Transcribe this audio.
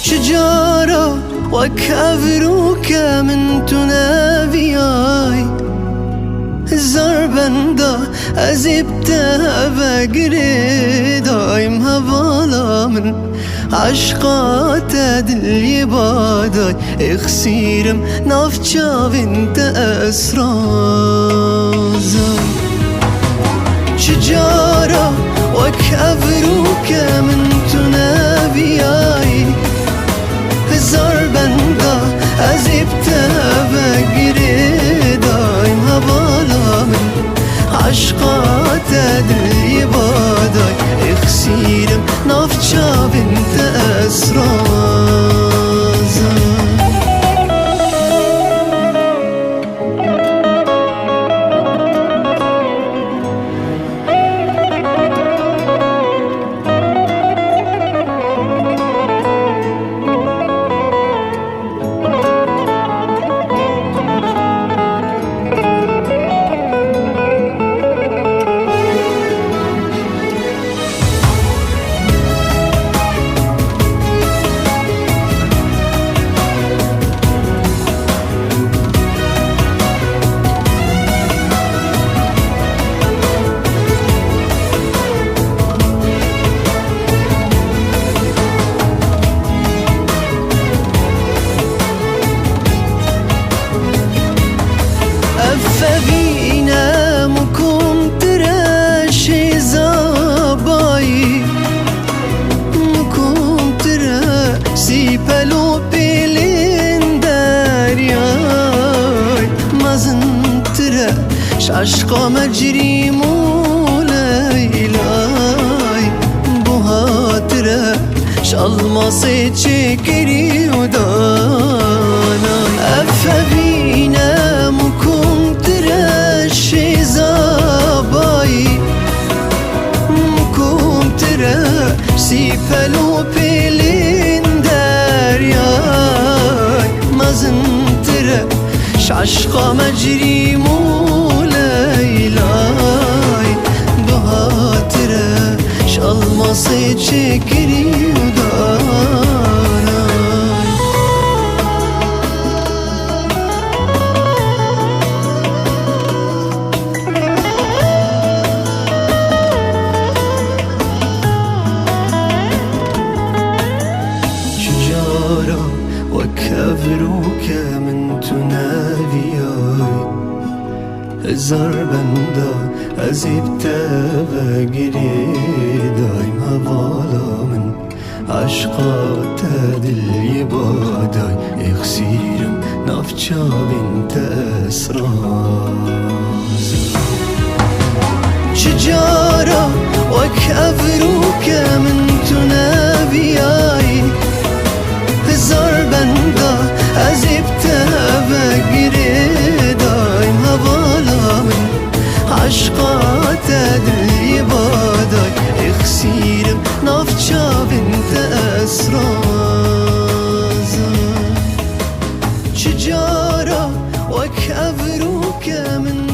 شجارة وكافروك من تنافياي زربندا أزبتها بقري دايم هبالا من عشقات دلي باداي اخسيرم نافچا بنت أسرازاي شجارة وكافروك من تنافياي زربندا أزبتها بقري دايم هبالا من عشقات دلي باداي اخسيرم نافچا بنت أسرازاي فبينا مكم تراشي زاباي مكم تراشي بلو بيلين دارياي مازن تراش عشقا مجري مولايلاي بوها تراش الماسي تشكري وداناي أفبينا مكم تراشي زاباي مكم تراشي بلو بيلين دارياي مازن تراش عشقا مجري مولايلاي بها تراش الماسي تشكري وداناي وكافروك من تنافياي زربندا أزبتا بقري دايم هبالا من عشقات دلي باداي اخسيرم نافچا بنت أسراز شجارة وكافروك من تنافياي زربندا أزبتها بقري دايم هبالا من عشقات دلي باداي اخسيرم نافچا بنت أسرازاي شجارة وكافروك من